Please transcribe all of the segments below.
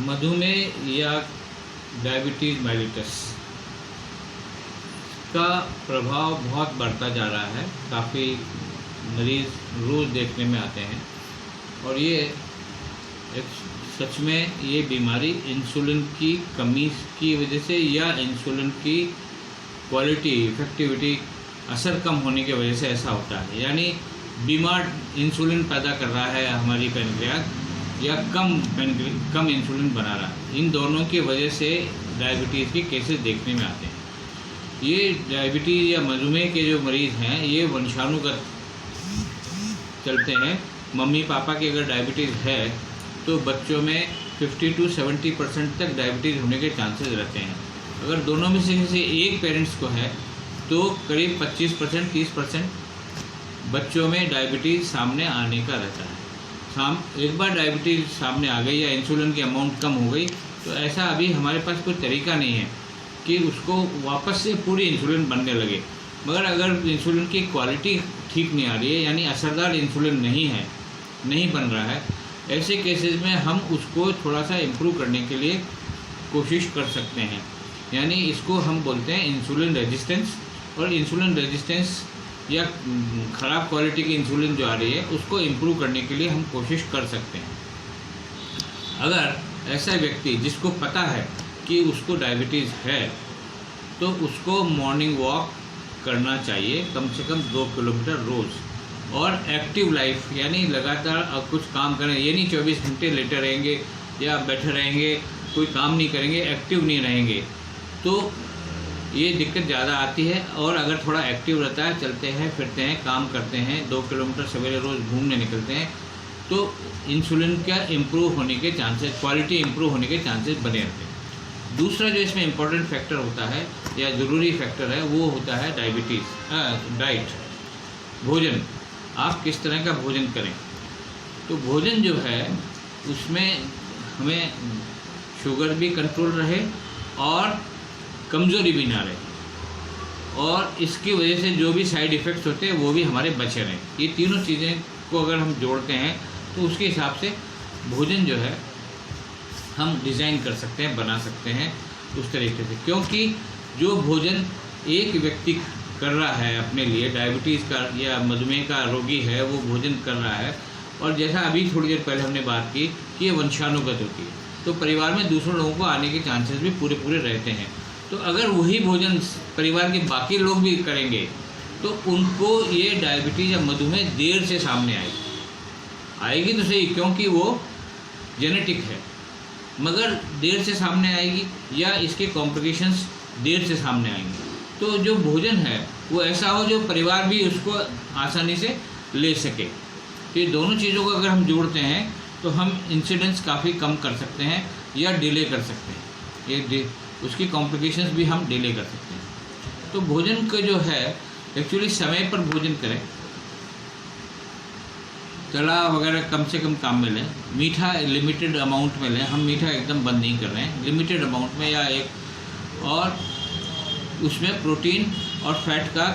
मधुमेह या diabetes mellitus का प्रभाव बहुत बढ़ता जा रहा है। काफ़ी मरीज़ रोज़ देखने में आते हैं और ये एक सच में ये बीमारी इंसुलिन की कमी की वजह से या इंसुलिन की क्वालिटी इफ़ेक्टिविटी असर कम होने की वजह से ऐसा होता है। यानी बीमार इंसुलिन पैदा कर रहा है हमारी पैनक्रियास या कम इंसुलिन बना रहा है। इन दोनों की वजह से डायबिटीज़ के केसेस देखने में आते हैं। ये डायबिटीज़ या मधुमेह के जो मरीज़ हैं ये वंशानुगत चलते हैं। मम्मी पापा की अगर डायबिटीज़ है तो बच्चों में 50 to 70% तक डायबिटीज़ होने के चांसेस रहते हैं। अगर दोनों में से किसी एक पेरेंट्स को है तो करीब 25% 30% बच्चों में डायबिटीज़ सामने आने का रहता है। एक बार डायबिटीज़ सामने आ गई या इंसुलिन की अमाउंट कम हो गई तो ऐसा अभी हमारे पास कोई तरीका नहीं है कि उसको वापस से पूरी इंसुलिन बनने लगे। मगर अगर इंसुलिन की क्वालिटी ठीक नहीं आ रही है यानी असरदार इंसुलिन नहीं बन रहा है, ऐसे केसेस में हम उसको थोड़ा सा इम्प्रूव करने के लिए कोशिश कर सकते हैं। यानी इसको हम बोलते हैं इंसुलिन रेजिस्टेंस। और इंसुलिन रेजिस्टेंस या ख़राब क्वालिटी की इंसुलिन जो आ रही है उसको इम्प्रूव करने के लिए हम कोशिश कर सकते हैं। अगर ऐसा व्यक्ति जिसको पता है कि उसको डायबिटीज़ है तो उसको मॉर्निंग वॉक करना चाहिए कम से कम 2 किलोमीटर रोज़। और एक्टिव लाइफ यानी लगातार कुछ काम करें। ये नहीं 24 घंटे लेटे रहेंगे या बैठे रहेंगे, कोई काम नहीं करेंगे, एक्टिव नहीं रहेंगे तो ये दिक्कत ज़्यादा आती है। और अगर थोड़ा एक्टिव रहता है, चलते हैं फिरते हैं, काम करते हैं, 2 किलोमीटर सवेरे रोज़ घूमने निकलते हैं तो इंसुलिन का इम्प्रूव होने के चांसेस, क्वालिटी इम्प्रूव होने के चांसेस बने रहते हैं। दूसरा जो इसमें इम्पोर्टेंट फैक्टर होता है या ज़रूरी फैक्टर है वो होता है डाइट, भोजन। आप किस तरह का भोजन करें। तो भोजन जो है उसमें हमें शुगर भी कंट्रोल रहे और कमज़ोरी भी ना रहे और इसकी वजह से जो भी साइड इफ़ेक्ट्स होते हैं वो भी हमारे बचे रहें। ये तीनों चीज़ें को अगर हम जोड़ते हैं तो उसके हिसाब से भोजन जो है हम डिज़ाइन कर सकते हैं, बना सकते हैं उस तरीके से। क्योंकि जो भोजन एक व्यक्ति कर रहा है अपने लिए, डायबिटीज़ का या मधुमेह का रोगी है, वो भोजन कर रहा है और जैसा अभी थोड़ी देर पहले हमने बात की कि ये वंशानुगत होती है तो परिवार में दूसरों लोगों को आने के चांसेस भी पूरे रहते हैं। तो अगर वही भोजन परिवार के बाकी लोग भी करेंगे तो उनको ये डायबिटीज़ या मधुमेह देर से सामने आएगी तो सही, क्योंकि वो जेनेटिक है, मगर देर से सामने आएगी या इसके कॉम्प्लिकेशंस देर से सामने आएंगे। तो जो भोजन है वो ऐसा हो जो परिवार भी उसको आसानी से ले सके। तो ये दोनों चीज़ों को अगर हम जोड़ते हैं तो हम इंसिडेंस काफ़ी कम कर सकते हैं या डिले कर सकते हैं। ये उसकी कॉम्प्लिकेशंस भी हम डिले कर सकते हैं। तो भोजन का जो है एक्चुअली समय पर भोजन करें, तला वगैरह कम से कम काम में लें, मीठा लिमिटेड अमाउंट में लें। हम मीठा एकदम बंद नहीं कर रहे हैं, लिमिटेड अमाउंट में या और उसमें प्रोटीन और फैट का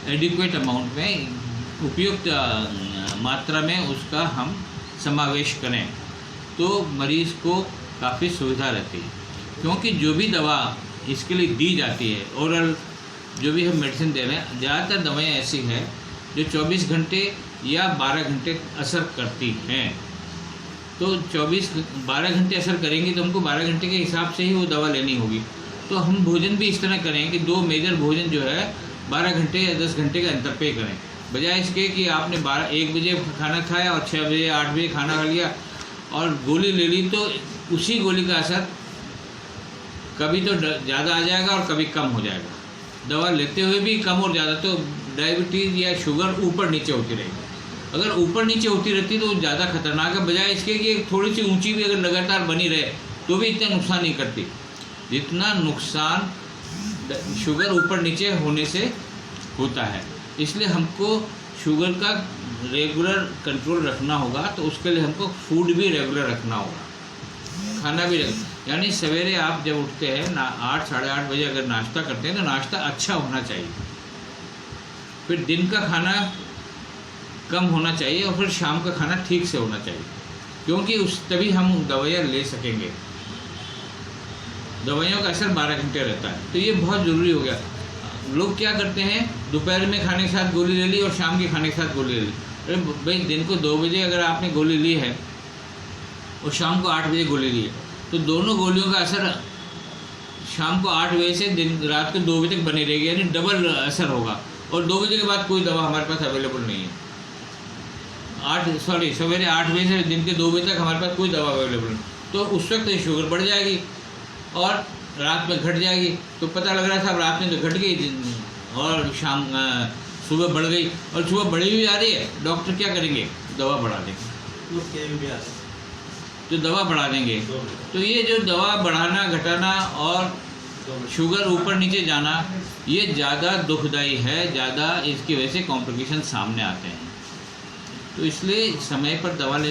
एडिक्वेट अमाउंट में, उपयुक्त मात्रा में उसका हम समावेश करें तो मरीज़ को काफ़ी सुविधा रहती है। क्योंकि जो भी दवा इसके लिए दी जाती है, ओरल जो भी हम मेडिसिन दे रहे हैं, ज़्यादातर दवाएं ऐसी हैं जो 24 घंटे या 12 घंटे असर करती हैं। तो 12 घंटे असर करेंगी तो हमको 12 घंटे के हिसाब से ही वो दवा लेनी होगी। तो हम भोजन भी इस तरह करें कि 2 मेजर भोजन जो है 12 घंटे या 10 घंटे के अंतर पे करें, बजाय इसके कि आपने 1 बजे खाना खाया और 6 बजे 8 बजे खाना खा लिया और गोली ले ली तो उसी गोली का असर कभी तो ज़्यादा आ जाएगा और कभी कम हो जाएगा। दवा लेते हुए भी कम और ज़्यादा, तो डायबिटीज़ या शुगर ऊपर नीचे होती रहेगी। अगर ऊपर नीचे होती रहती तो ज़्यादा खतरनाक है, बजाय इसके कि थोड़ी सी ऊंची भी अगर लगातार बनी रहे तो भी इतना नुकसान नहीं करती जितना नुकसान शुगर ऊपर नीचे होने से होता है। इसलिए हमको शुगर का रेगुलर कंट्रोल रखना होगा। तो उसके लिए हमको फूड भी रेगुलर रखना होगा, खाना भी यानी सवेरे आप जब उठते हैं 8 साढ़े 8 बजे अगर नाश्ता करते हैं तो नाश्ता अच्छा होना चाहिए। फिर दिन का खाना कम होना चाहिए और फिर शाम का खाना ठीक से होना चाहिए। क्योंकि तभी हम दवाइयाँ ले सकेंगे। दवाइयों का असर 12 घंटे रहता है, तो ये बहुत ज़रूरी हो गया। लोग क्या करते हैं, दोपहर में खाने के साथ गोली ले ली और शाम के खाने के साथ गोली ले ली। अरे भाई, दिन को 2 बजे अगर आपने गोली ली है और शाम को 8 बजे गोली ली है, तो दोनों गोलियों का असर शाम को 8 बजे से रात को 2 बजे तक बनी रहेगी, यानी डबल असर होगा। और 2 बजे के बाद कोई दवा हमारे पास अवेलेबल नहीं है। सवेरे 8 बजे से दिन के 2 बजे तक हमारे पास कोई दवा अवेलेबल नहीं, तो उस वक्त शुगर बढ़ जाएगी और रात में घट जाएगी। तो पता लग रहा था अब रात में तो घट गई और सुबह बढ़ गई, और सुबह बढ़ी हुई आ रही है। डॉक्टर क्या करेंगे, दवा बढ़ा देंगे, तो दवा बढ़ा देंगे। तो ये जो दवा बढ़ाना घटाना और शुगर ऊपर नीचे जाना, ये ज़्यादा दुखदाई है, ज़्यादा इसकी वजह से कॉम्प्लिकेशन सामने आते हैं। तो इसलिए समय पर दवा ले